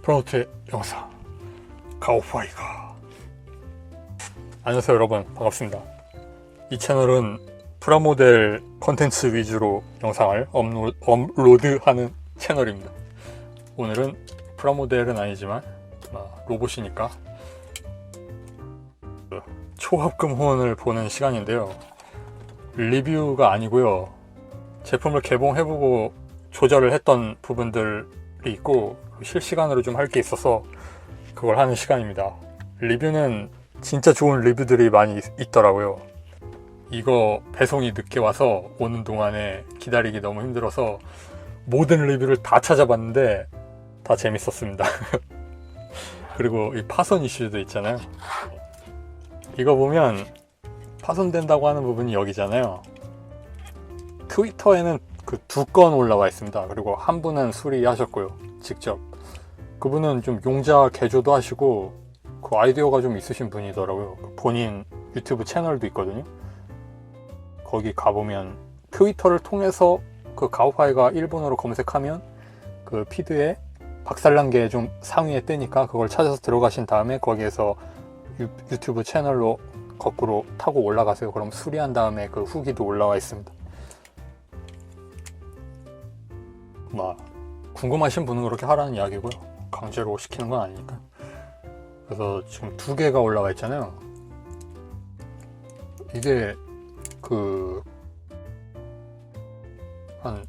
프로모트의 영상 가오파이가. 안녕하세요 여러분, 반갑습니다. 이 채널은 프라모델 컨텐츠 위주로 영상을 업로드하는 채널입니다. 오늘은 프라모델은 아니지만 로봇이니까 초합금 호언을 보는 시간인데요. 리뷰가 아니고요, 제품을 개봉해보고 조절을 했던 부분들이 있고 실시간으로 좀 할 게 있어서 그걸 하는 시간입니다. 리뷰는 진짜 좋은 리뷰들이 많이 있더라고요. 이거 배송이 늦게 와서 오는 동안에 기다리기 너무 힘들어서 모든 리뷰를 다 찾아봤는데 다 재밌었습니다. 그리고 이 파손 이슈도 있잖아요. 이거 보면 파손된다고 하는 부분이 여기잖아요. 트위터에는 그 2건 올라와 있습니다. 그리고 한 분은 수리하셨고요, 직접. 그분은 좀 용자 개조도 하시고 그 아이디어가 좀 있으신 분이더라고요. 본인 유튜브 채널도 있거든요. 거기 가보면 트위터를 통해서 그 가오파이가 일본어로 검색하면 그 피드에 박살난 게 좀 상위에 뜨니까 그걸 찾아서 들어가신 다음에 거기에서 유튜브 채널로 거꾸로 타고 올라가세요. 그럼 수리한 다음에 그 후기도 올라와 있습니다. 궁금하신 분은 그렇게 하라는 이야기고요, 강제로 시키는 건 아니니까. 그래서 지금 2개가 올라와 있잖아요. 이게 한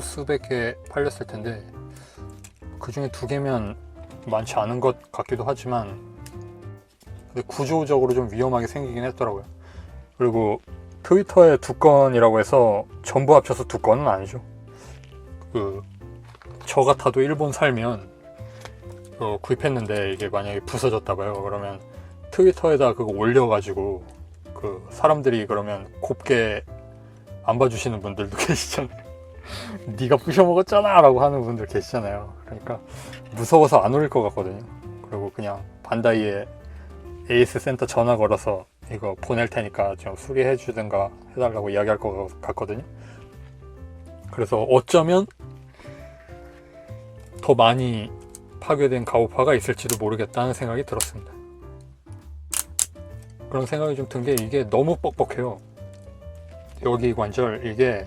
수백 개 팔렸을 텐데 그 중에 2개면 많지 않은 것 같기도 하지만 근데 구조적으로 좀 위험하게 생기긴 했더라고요. 그리고 트위터에 2건이라고 해서 전부 합쳐서 2건은 아니죠. 저 같아도 일본 살면 구입했는데 이게 만약에 부서졌다고요. 그러면 트위터에다 그거 올려가지고 그 사람들이 그러면 곱게 안 봐주시는 분들도 계시잖아요. 네가 부셔먹었잖아 라고 하는 분들 계시잖아요. 그러니까 무서워서 안 올릴 것 같거든요. 그리고 그냥 반다이에 AS 센터 전화 걸어서 이거 보낼 테니까 좀 수리해 주든가 해달라고 이야기할 것 같거든요. 그래서 어쩌면 더 많이 파괴된 가오파가 있을지도 모르겠다는 생각이 들었습니다. 그런 생각이 좀 든 게 이게 너무 뻑뻑해요. 여기 관절, 이게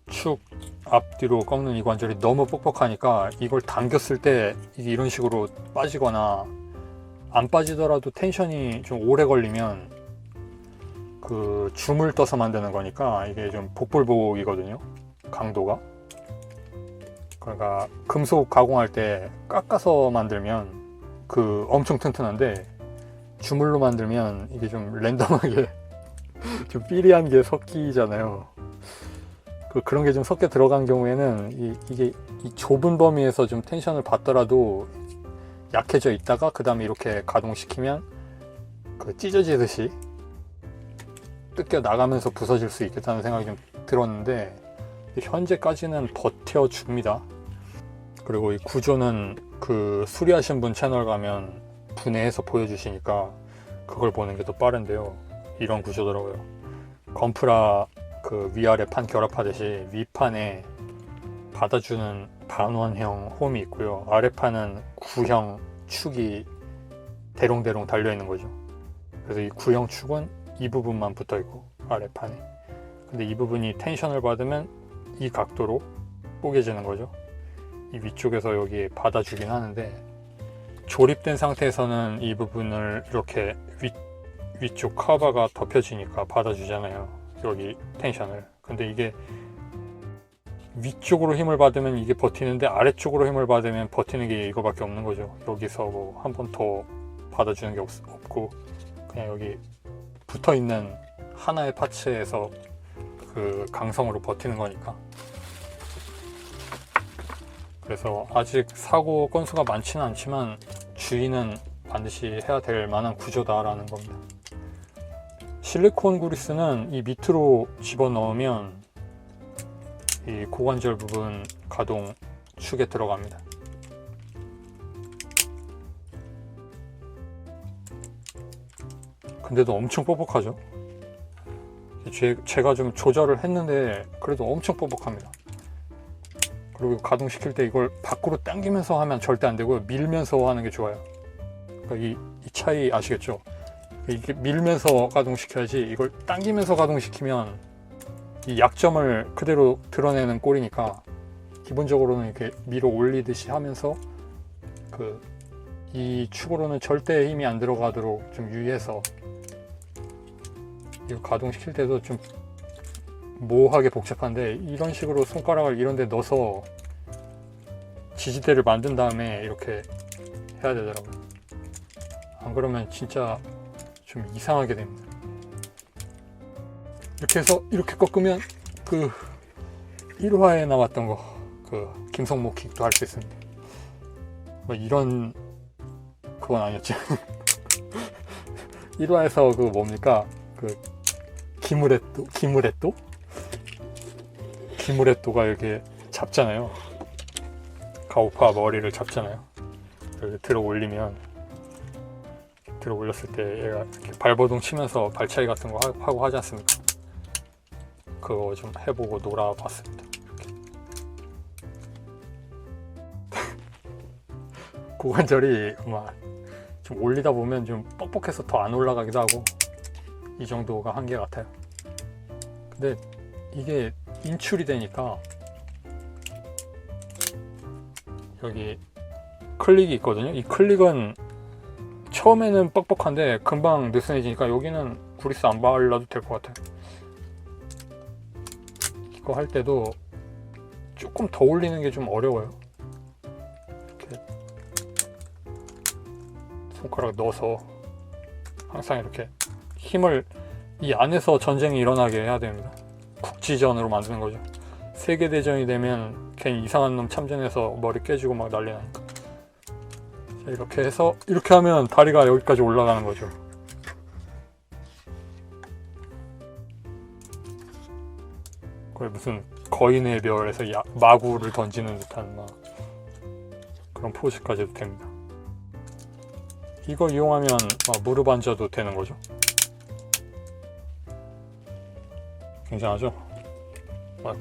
축 앞뒤로 꺾는 이 관절이 너무 뻑뻑하니까 이걸 당겼을 때 이게 이런 식으로 빠지거나 안 빠지더라도 텐션이 좀 오래 걸리면 그 줌을 떠서 만드는 거니까 이게 좀 복불복이거든요, 강도가. 그러니까 금속 가공할 때 깎아서 만들면 그 엄청 튼튼한데 주물로 만들면 이게 좀 랜덤하게 좀 삐리한 게 섞이잖아요. 그런 게 좀 섞여 들어간 경우에는 이게 이 좁은 범위에서 좀 텐션을 받더라도 약해져 있다가 그 다음에 이렇게 가동시키면 그 찢어지듯이 뜯겨 나가면서 부서질 수 있겠다는 생각이 좀 들었는데 현재까지는 버텨줍니다. 그리고 이 구조는 그 수리하신 분 채널 가면 분해해서 보여주시니까 그걸 보는 게 더 빠른데요. 이런 구조더라고요. 건프라 그 위아래 판 결합하듯이 위판에 받아주는 반원형 홈이 있고요. 아래판은 구형 축이 대롱대롱 달려있는 거죠. 그래서 이 구형 축은 이 부분만 붙어있고 아래판에. 근데 이 부분이 텐션을 받으면 이 각도로 뽀개지는 거죠. 이 위쪽에서 여기에 받아주긴 하는데 조립된 상태에서는 이 부분을 이렇게 위쪽 커버가 덮여지니까 받아주잖아요, 여기 텐션을. 근데 이게 위쪽으로 힘을 받으면 이게 버티는데 아래쪽으로 힘을 받으면 버티는 게 이거밖에 없는 거죠. 여기서 뭐 한 번 더 받아주는 게 없고 그냥 여기 붙어있는 하나의 파츠에서 그 강성으로 버티는 거니까. 그래서 아직 사고 건수가 많지는 않지만 주의는 반드시 해야 될 만한 구조다라는 겁니다. 실리콘 구리스는 이 밑으로 집어넣으면 이 고관절 부분 가동 축에 들어갑니다. 근데도 엄청 뻑뻑하죠. 제가 좀 조절을 했는데 그래도 엄청 뻑뻑합니다. 그리고 가동시킬 때 이걸 밖으로 당기면서 하면 절대 안 되고요. 밀면서 하는 게 좋아요. 그러니까 이 차이 아시겠죠? 이게 밀면서 가동시켜야지, 이걸 당기면서 가동시키면 이 약점을 그대로 드러내는 꼴이니까, 기본적으로는 이렇게 밀어 올리듯이 하면서 이 축으로는 절대 힘이 안 들어가도록 좀 유의해서, 이거 가동시킬 때도 좀 모호하게 복잡한데 이런 식으로 손가락을 이런 데 넣어서 지지대를 만든 다음에 이렇게 해야 되더라고요. 안 그러면 진짜 좀 이상하게 됩니다. 이렇게 해서 이렇게 꺾으면 그 1화에 나왔던 거, 그 김성모 킥도 할 수 있습니다. 뭐 이런, 그건 아니었죠. 1화에서 그 뭡니까, 그 기무레또가 이렇게 잡잖아요. 가오파 머리를 잡잖아요. 들어 올렸을 때 얘가 이렇게 발버둥 치면서 발차기 같은 거 하고 하지 않습니까? 그거 좀 해보고 놀아봤습니다. 고관절이 막 좀 올리다 보면 좀 뻑뻑해서 더 안 올라가기도 하고, 이 정도가 한계 같아요. 근데 이게 인출이 되니까 여기 클릭이 있거든요. 이 클릭은 처음에는 뻑뻑한데 금방 느슨해지니까 여기는 그리스 안 발라도 될 것 같아요. 이거 할 때도 조금 더 올리는 게 좀 어려워요. 이렇게 손가락 넣어서 항상 이렇게 힘을 이 안에서 전쟁이 일어나게 해야 됩니다. 국지전으로 만드는 거죠. 세계대전이 되면 괜히 이상한 놈 참전해서 머리 깨지고 막 난리 나니까. 자, 이렇게 해서 이렇게 하면 다리가 여기까지 올라가는 거죠. 거의 무슨 거인의 별에서 마구를 던지는 듯한 막 그런 포즈까지도 됩니다. 이거 이용하면 무릎 앉아도 되는 거죠. 굉장하죠?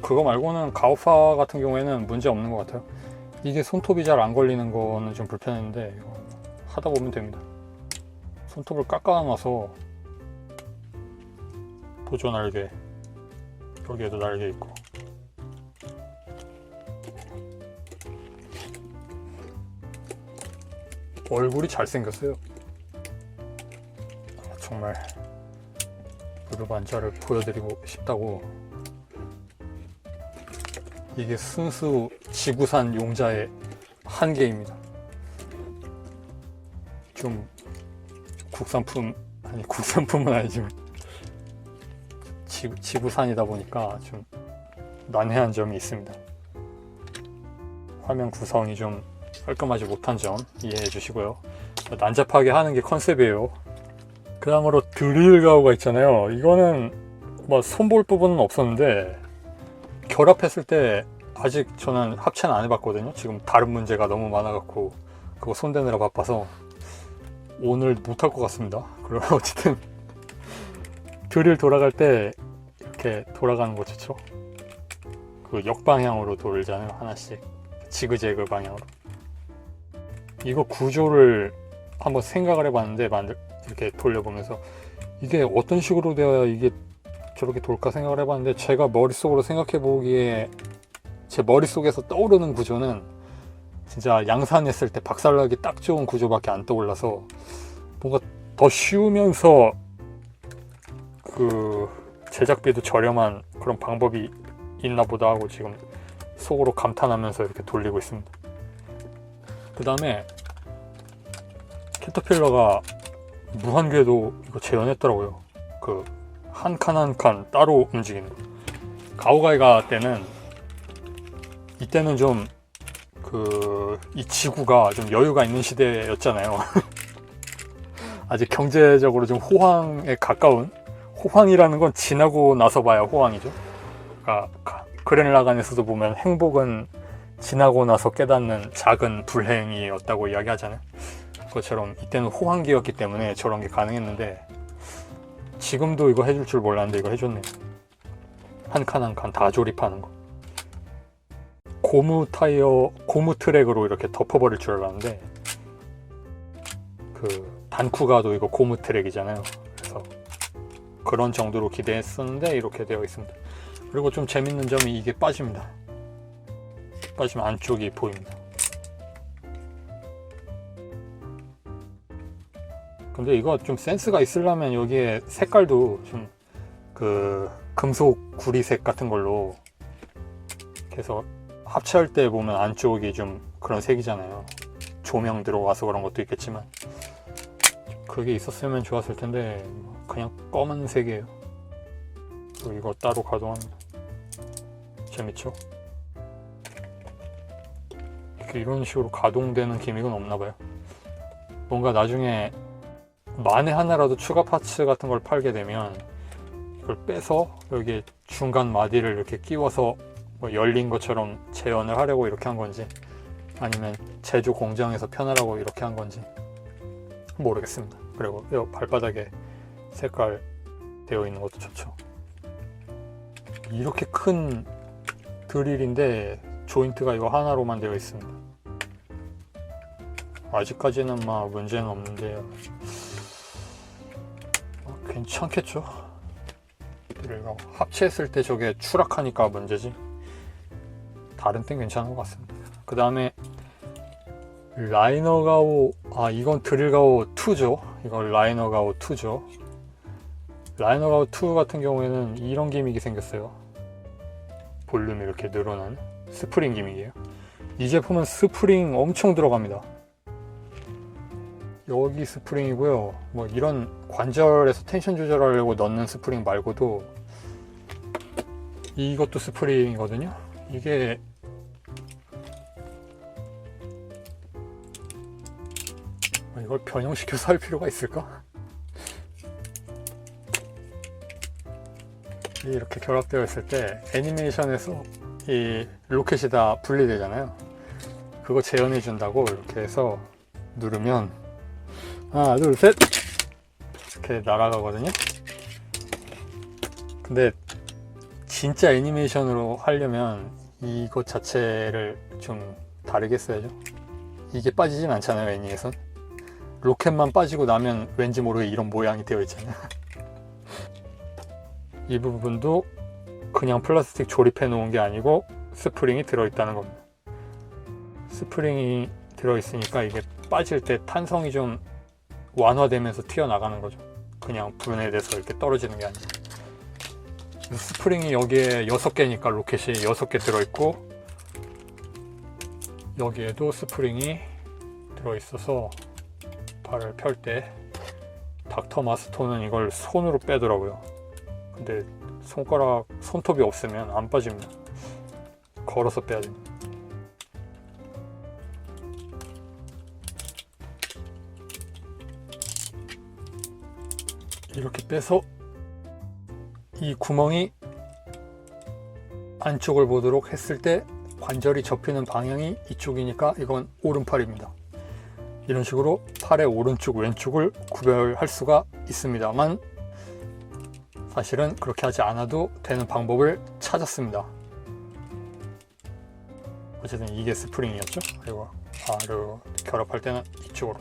그거 말고는 가오파 같은 경우에는 문제 없는 것 같아요. 이게 손톱이 잘 안 걸리는 거는 좀 불편했는데 이거 하다 보면 됩니다. 손톱을 깎아놔서 보조 날개, 여기에도 날개 있고, 얼굴이 잘생겼어요. 정말 무릎 앉아를 보여드리고 싶다고. 이게 순수 지구산 용자의 한계입니다. 좀 국산품은 아니지만 지구산이다 보니까 좀 난해한 점이 있습니다. 화면 구성이 좀 깔끔하지 못한 점 이해해 주시고요. 난잡하게 하는 게 컨셉이에요. 그 다음으로 드릴 가우가 있잖아요. 이거는 손볼 부분은 없었는데 결합했을 때, 아직 저는 합체는 안 해봤거든요. 지금 다른 문제가 너무 많아갖고 그거 손대느라 바빠서 오늘 못할 것 같습니다. 그럼 어쨌든 드릴 돌아갈 때 이렇게 돌아가는 거 좋죠. 그 역방향으로 돌잖아요. 하나씩 지그재그 방향으로. 이거 구조를 한번 생각을 해봤는데, 이렇게 돌려보면서 이게 어떤 식으로 되어야 이게 저렇게 돌까 생각을 해봤는데, 제가 머릿속으로 생각해보기에 제 머릿속에서 떠오르는 구조는 진짜 양산했을 때 박살나기 딱 좋은 구조밖에 안 떠올라서, 뭔가 더 쉬우면서 그 제작비도 저렴한 그런 방법이 있나 보다 하고 지금 속으로 감탄하면서 이렇게 돌리고 있습니다. 그 다음에 캐터필러가 무한궤도 이거 재현했더라고요. 그 한 칸 한 칸 따로 움직이는 거. 가오가이가 이때는 좀 이 지구가 좀 여유가 있는 시대였잖아요. 아직 경제적으로 좀 호황에 가까운, 호황이라는 건 지나고 나서 봐야 호황이죠. 그러니까 그랜라간에서도 보면 행복은 지나고 나서 깨닫는 작은 불행이었다고 이야기하잖아요. 그것처럼 이때는 호황기였기 때문에 저런 게 가능했는데, 지금도 이거 해줄 줄 몰랐는데 이거 해줬네요. 한 칸 한 칸 다 조립하는 거. 고무 타이어, 고무 트랙으로 이렇게 덮어버릴 줄 알았는데 그 단쿠가도 이거 고무 트랙이잖아요. 그래서 그런 정도로 기대했었는데 이렇게 되어 있습니다. 그리고 좀 재밌는 점이 이게 빠집니다. 빠지면 안쪽이 보입니다. 근데 이거 좀 센스가 있으려면 여기에 색깔도 좀 그 금속 구리색 같은 걸로 해서 합체할 때 보면 안쪽이 좀 그런 색이잖아요. 조명 들어와서 그런 것도 있겠지만 그게 있었으면 좋았을 텐데 그냥 검은색이에요. 그리고 이거 따로 가동합니다. 재밌죠? 이런 식으로 가동되는 기믹은 없나봐요. 뭔가 나중에 만에 하나라도 추가 파츠 같은 걸 팔게 되면 이걸 빼서 여기 중간 마디를 이렇게 끼워서 뭐 열린 것처럼 재현을 하려고 이렇게 한 건지 아니면 제조 공장에서 편하라고 이렇게 한 건지 모르겠습니다. 그리고 이 발바닥에 색깔 되어 있는 것도 좋죠. 이렇게 큰 드릴인데 조인트가 이거 하나로만 되어 있습니다. 아직까지는 막 문제는 없는데요. 괜찮겠죠? 드릴과 합체했을 때 저게 추락하니까 문제지 다른 땐 괜찮은 것 같습니다. 그 다음에 라이너가오, 이건 드릴가오 2죠. 이건 라이너가오 2죠. 라이너가오 2 같은 경우에는 이런 기믹이 생겼어요. 볼륨이 이렇게 늘어난 스프링 기믹이에요. 이 제품은 스프링 엄청 들어갑니다. 여기 스프링이고요. 뭐 이런 관절에서 텐션 조절하려고 넣는 스프링 말고도 이것도 스프링이거든요. 이게 이걸 변형시켜서 할 필요가 있을까? 이렇게 결합되어 있을 때 애니메이션에서 이 로켓이 다 분리되잖아요. 그거 재현해 준다고 이렇게 해서 누르면 하나 둘 셋 이렇게 날아가거든요. 근데 진짜 애니메이션으로 하려면 이것 자체를 좀 다르게 써야죠. 이게 빠지진 않잖아요. 애니에선 로켓만 빠지고 나면 왠지 모르게 이런 모양이 되어 있잖아요. 이 부분도 그냥 플라스틱 조립해 놓은 게 아니고 스프링이 들어있다는 겁니다. 스프링이 들어있으니까 이게 빠질 때 탄성이 좀 완화되면서 튀어나가는 거죠. 그냥 분해돼서 이렇게 떨어지는 게 아니고. 스프링이 여기에 6개니까 로켓이 6개 들어있고 여기에도 스프링이 들어있어서 발을 펼 때 닥터 마스토는 이걸 손으로 빼더라고요. 근데 손톱이 없으면 안 빠집니다. 걸어서 빼야 됩니다. 이렇게 빼서 이 구멍이 안쪽을 보도록 했을 때 관절이 접히는 방향이 이쪽이니까 이건 오른팔입니다. 이런 식으로 팔의 오른쪽 왼쪽을 구별할 수가 있습니다만 사실은 그렇게 하지 않아도 되는 방법을 찾았습니다. 어쨌든 이게 스프링이었죠. 그리고 발을 결합할 때는 이쪽으로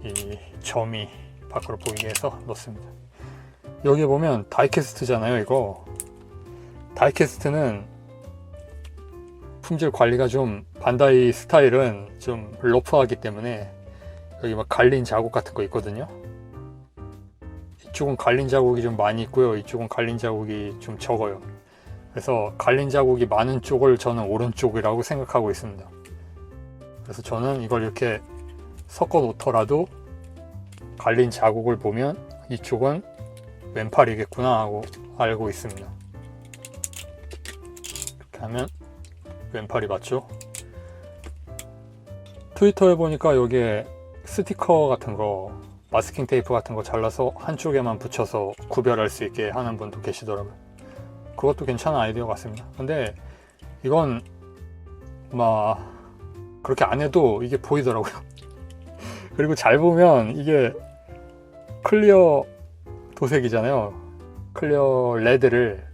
이 점이 밖으로 보이게 해서 넣습니다. 여기 보면 다이캐스트잖아요. 이거 다이캐스트는 품질 관리가 좀 반다이 스타일은 좀 러프하기 때문에 여기 막 갈린 자국 같은 거 있거든요. 이쪽은 갈린 자국이 좀 많이 있고요. 이쪽은 갈린 자국이 좀 적어요. 그래서 갈린 자국이 많은 쪽을 저는 오른쪽이라고 생각하고 있습니다. 그래서 저는 이걸 이렇게 섞어 놓더라도 갈린 자국을 보면 이쪽은 왼팔이겠구나 하고 알고 있습니다. 이렇게 하면 왼팔이 맞죠? 트위터에 보니까 여기에 스티커 같은 거, 마스킹 테이프 같은 거 잘라서 한쪽에만 붙여서 구별할 수 있게 하는 분도 계시더라고요. 그것도 괜찮은 아이디어 같습니다. 근데 이건 막 그렇게 안 해도 이게 보이더라고요. 그리고 잘 보면 이게 클리어 도색이잖아요. 클리어 레드를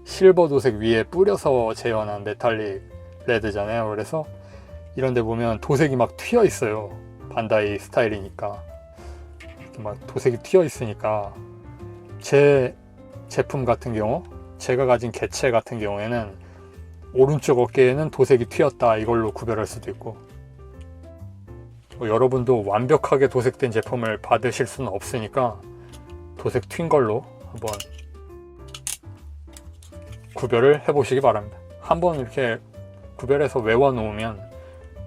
실버 도색 위에 뿌려서 재현한 메탈릭 레드잖아요. 그래서 이런 데 보면 도색이 막 튀어 있어요. 반다이 스타일이니까 이렇게 막 도색이 튀어 있으니까 제 제품 같은 경우, 제가 가진 개체 같은 경우에는 오른쪽 어깨에는 도색이 튀었다 이걸로 구별할 수도 있고, 여러분도 완벽하게 도색된 제품을 받으실 수는 없으니까 도색 튄 걸로 한번 구별을 해보시기 바랍니다. 한번 이렇게 구별해서 외워 놓으면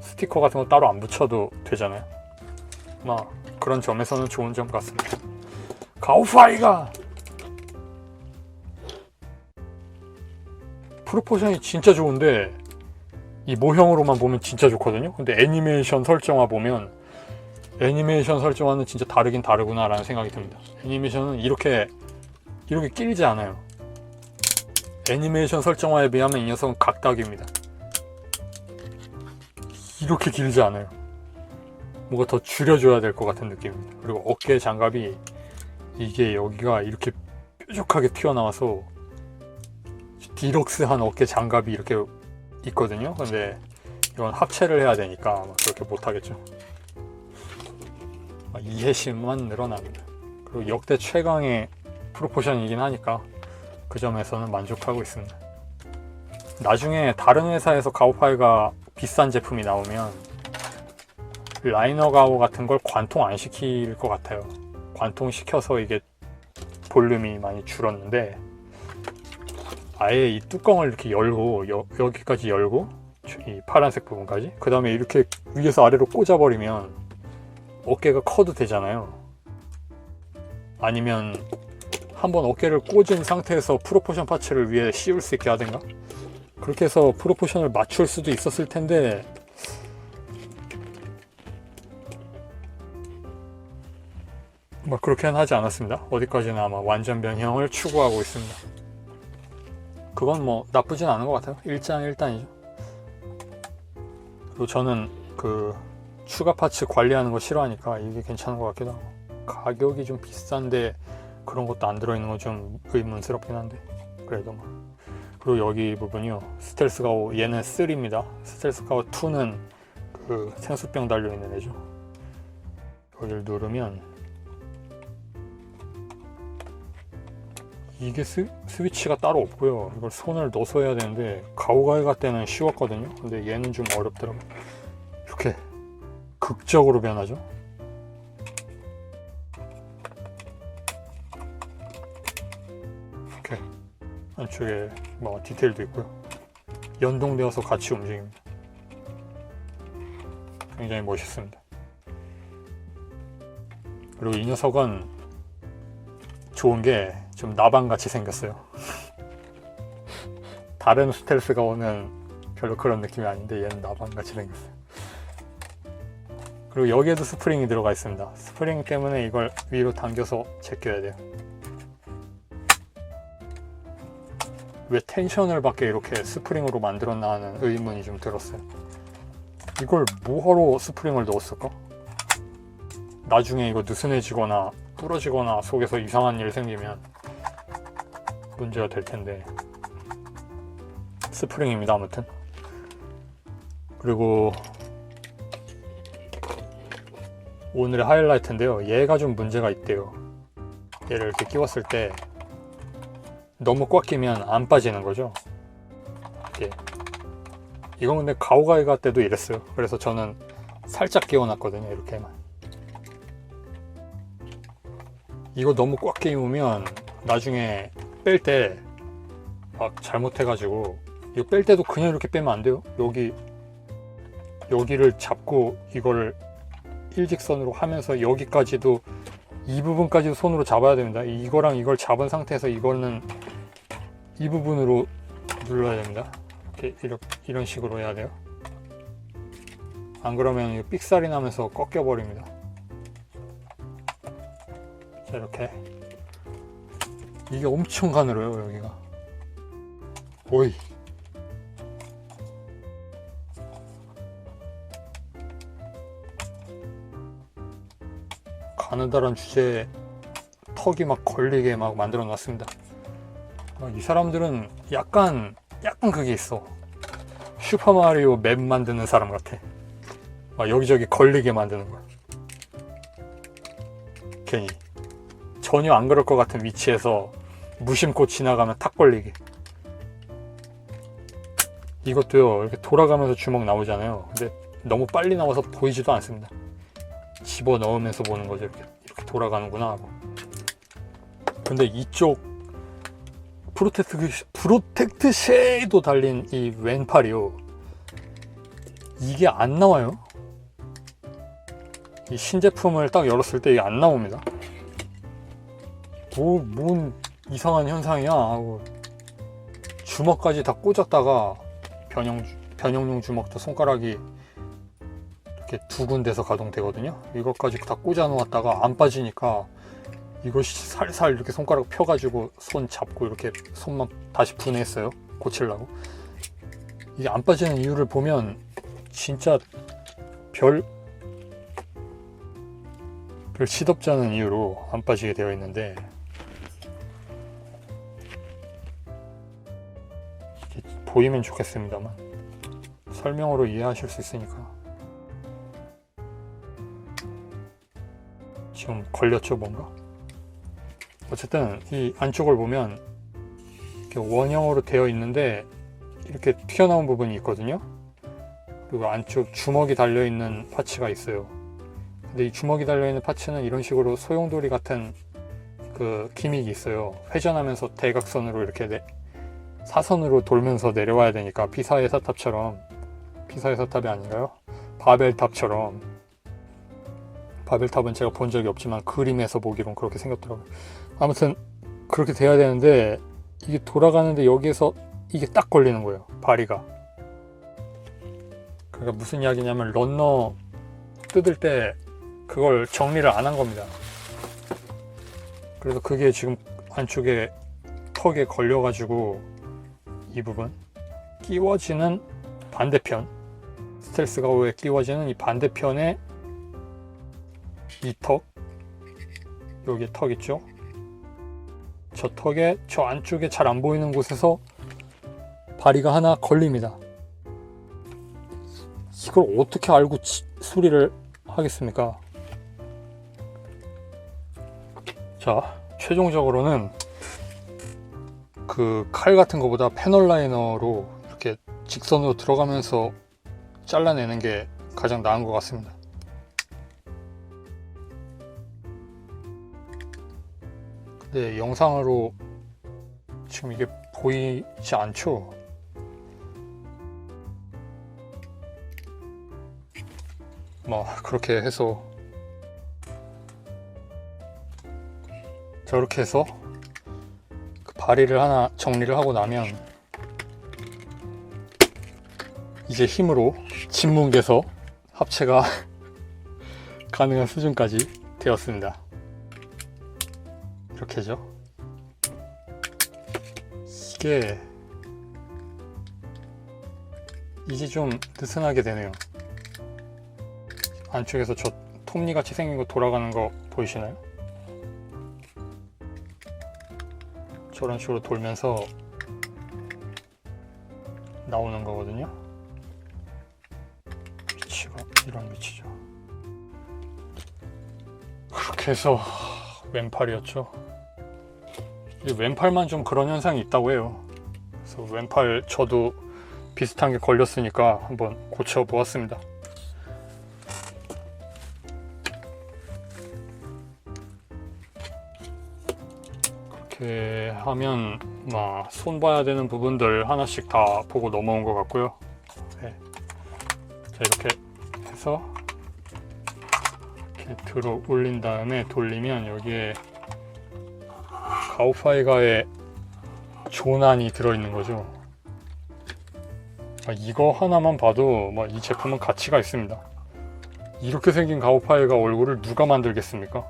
스티커 같은 거 따로 안 붙여도 되잖아요. 그런 점에서는 좋은 점 같습니다. 가오파이가 프로포션이 진짜 좋은데 이 모형으로만 보면 진짜 좋거든요. 근데 애니메이션 설정화 보면 애니메이션 설정화는 진짜 다르긴 다르구나 라는 생각이 듭니다. 애니메이션은 이렇게 길지 않아요. 애니메이션 설정화에 비하면 이 녀석은 각닭입니다. 이렇게 길지 않아요. 뭔가 더 줄여줘야 될 것 같은 느낌입니다. 그리고 어깨 장갑이 이게 여기가 이렇게 뾰족하게 튀어나와서 디럭스한 어깨 장갑이 이렇게 있거든요. 근데 이건 합체를 해야 되니까 그렇게 못하겠죠. 이해심만 늘어납니다. 그리고 역대 최강의 프로포션이긴 하니까 그 점에서는 만족하고 있습니다. 나중에 다른 회사에서 가오파이가 비싼 제품이 나오면 라이너 가오 같은 걸 관통 안 시킬 것 같아요. 관통시켜서 이게 볼륨이 많이 줄었는데 아예 이 뚜껑을 이렇게 열고 여기까지 열고 이 파란색 부분까지, 그 다음에 이렇게 위에서 아래로 꽂아버리면 어깨가 커도 되잖아요. 아니면 한번 어깨를 꽂은 상태에서 프로포션 파츠를 위에 씌울 수 있게 하든가 그렇게 해서 프로포션을 맞출 수도 있었을 텐데 그렇게는 하지 않았습니다. 어디까지나 아마 완전 변형을 추구하고 있습니다. 그건 나쁘진 않은 것 같아요. 일장일단이죠. 그리고 저는 그 추가 파츠 관리하는 거 싫어하니까 이게 괜찮은 것 같기도 하고, 가격이 좀 비싼데 그런 것도 안 들어있는 건 좀 의문스럽긴 한데 그래도 그리고 여기 부분이요, 스텔스 가오, 얘는 3입니다. 스텔스 가오 2는 그 생수병 달려있는 애죠. 여기를 누르면 이게 스위치가 따로 없고요. 이걸 손을 넣어서 해야 되는데 가오가이가 때는 쉬웠거든요. 근데 얘는 좀 어렵더라고요. 이렇게 극적으로 변하죠. 이렇게 안쪽에 디테일도 있고요. 연동되어서 같이 움직입니다. 굉장히 멋있습니다. 그리고 이 녀석은 좋은 게 좀 나방같이 생겼어요. 다른 스텔스 가오는 별로 그런 느낌이 아닌데 얘는 나방같이 생겼어요. 그리고 여기에도 스프링이 들어가 있습니다. 스프링 때문에 이걸 위로 당겨서 제껴야 돼요. 왜 텐션을 받게 이렇게 스프링으로 만들었나 하는 의문이 좀 들었어요. 이걸 뭐하러 스프링을 넣었을까? 나중에 이거 느슨해지거나 부러지거나 속에서 이상한 일 생기면 문제가 될 텐데 스프링입니다. 아무튼 그리고 오늘의 하이라이트인데요, 얘가 좀 문제가 있대요. 얘를 이렇게 끼웠을 때 너무 꽉 끼면 안 빠지는 거죠. 이렇게. 이건 근데 가오가이가 때도 이랬어요. 그래서 저는 살짝 끼워놨거든요. 이렇게만. 이거 너무 꽉 끼우면 나중에 뺄 때 막 잘못해가지고, 이거 뺄 때도 그냥 이렇게 빼면 안 돼요. 여기를 잡고 이걸 일직선으로 하면서 여기까지도, 이 부분까지도 손으로 잡아야 됩니다. 이거랑 이걸 잡은 상태에서 이거는 이 부분으로 눌러야 됩니다. 이렇게 이런 식으로 해야 돼요. 안 그러면 이거 삑살이 나면서 꺾여 버립니다. 자, 이렇게. 이게 엄청 가늘어요, 여기가. 오이. 가느다란 주제에 턱이 막 걸리게 막 만들어 놨습니다. 이 사람들은 약간 그게 있어. 슈퍼마리오 맵 만드는 사람 같아. 막 여기저기 걸리게 만드는 거야. 괜히 전혀 안 그럴 것 같은 위치에서 무심코 지나가면 탁 걸리게. 이것도요, 이렇게 돌아가면서 주먹 나오잖아요. 근데 너무 빨리 나와서 보이지도 않습니다. 집어 넣으면서 보는 거죠. 이렇게 돌아가는구나 하고. 근데 이쪽 프로텍트 쉐이도 달린 이 왼팔이요, 이게 안 나와요. 이 신제품을 딱 열었을 때 이게 안 나옵니다. 뭔 이상한 현상이야 하고 주먹까지 다 꽂았다가 변형용 주먹도 손가락이 이렇게 두 군데서 가동되거든요. 이것까지 다 꽂아 놓았다가 안 빠지니까 이것이 살살 이렇게 손가락 펴가지고 손 잡고 이렇게 손만 다시 분해했어요. 고치려고. 이게 안 빠지는 이유를 보면 진짜 별 시덥지 않은 이유로 안 빠지게 되어 있는데, 보이면 좋겠습니다만 설명으로 이해하실 수 있으니까. 지금 걸렸죠 뭔가? 어쨌든 이 안쪽을 보면 이렇게 원형으로 되어 있는데 이렇게 튀어나온 부분이 있거든요. 그리고 안쪽 주먹이 달려있는 파츠가 있어요. 근데 이 주먹이 달려있는 파츠는 이런 식으로 소용돌이 같은 그 기믹이 있어요. 회전하면서 대각선으로 이렇게 사선으로 돌면서 내려와야 되니까, 피사의 사탑처럼, 피사의 사탑이 아닌가요? 바벨탑처럼. 바벨탑은 제가 본 적이 없지만 그림에서 보기론 그렇게 생겼더라고요. 아무튼 그렇게 돼야 되는데 이게 돌아가는데 여기에서 이게 딱 걸리는 거예요, 바리가. 그러니까 무슨 이야기냐면 런너 뜯을 때 그걸 정리를 안 한 겁니다. 그래서 그게 지금 안쪽에 턱에 걸려가지고 이 부분 끼워지는 반대편, 스텔스 가우에 끼워지는 이 반대편에 이 턱, 여기 턱 있죠? 저 턱에 저 안쪽에 잘 안 보이는 곳에서 바리가 하나 걸립니다. 이걸 어떻게 알고 수리를 하겠습니까? 자, 최종적으로는 그 칼 같은 거보다 패널 라이너로 이렇게 직선으로 들어가면서 잘라내는 게 가장 나은 것 같습니다. 근데 영상으로 지금 이게 보이지 않죠? 뭐 그렇게 해서 저렇게 해서 그 바리를 하나 정리를 하고 나면 이제 힘으로 진뭉개서 합체가 가능한 수준까지 되었습니다. 이렇게죠. 이게 이제 좀 느슨하게 되네요. 안쪽에서 저 톱니같이 생긴 거 돌아가는 거 보이시나요? 저런 식으로 돌면서 나오는 거거든요. 위치가 이런 위치죠. 그렇게 해서 왼팔이었죠. 이 왼팔만 좀 그런 현상이 있다고 해요. 그래서 왼팔 저도 비슷한 게 걸렸으니까 한번 고쳐 보았습니다. 이렇게 하면 손 봐야 되는 부분들 하나씩 다 보고 넘어온 것 같고요. 네. 자, 이렇게 해서 이렇게 들어 올린 다음에 돌리면 여기에 가우파이가의 조난이 들어있는 거죠. 이거 하나만 봐도 이 제품은 가치가 있습니다. 이렇게 생긴 가우파이가 얼굴을 누가 만들겠습니까?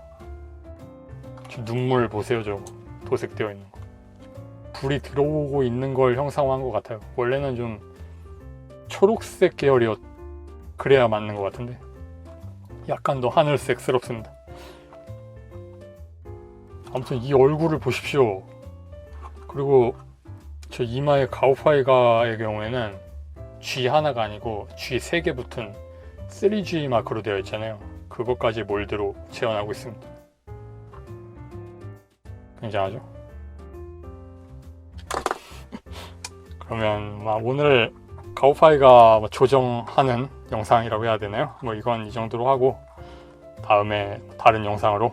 저 눈물 보세요. 저거 도색되어 있는 거. 불이 들어오고 있는 걸 형상화한 것 같아요. 원래는 좀 초록색 계열이었 그래야 맞는 것 같은데 약간 더 하늘색스럽습니다. 아무튼 이 얼굴을 보십시오. 그리고 저 이마의 가오파이가의 경우에는 G 하나가 아니고 G 3개 붙은 3G 마크로 되어 있잖아요. 그것까지 몰드로 재현하고 있습니다. 굉장하죠? 그러면 오늘 가오파이가 조정하는 영상이라고 해야 되나요? 이건 이 정도로 하고 다음에 다른 영상으로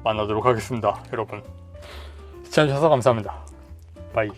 만나도록 하겠습니다. 여러분 시청해주셔서 감사합니다. 바이.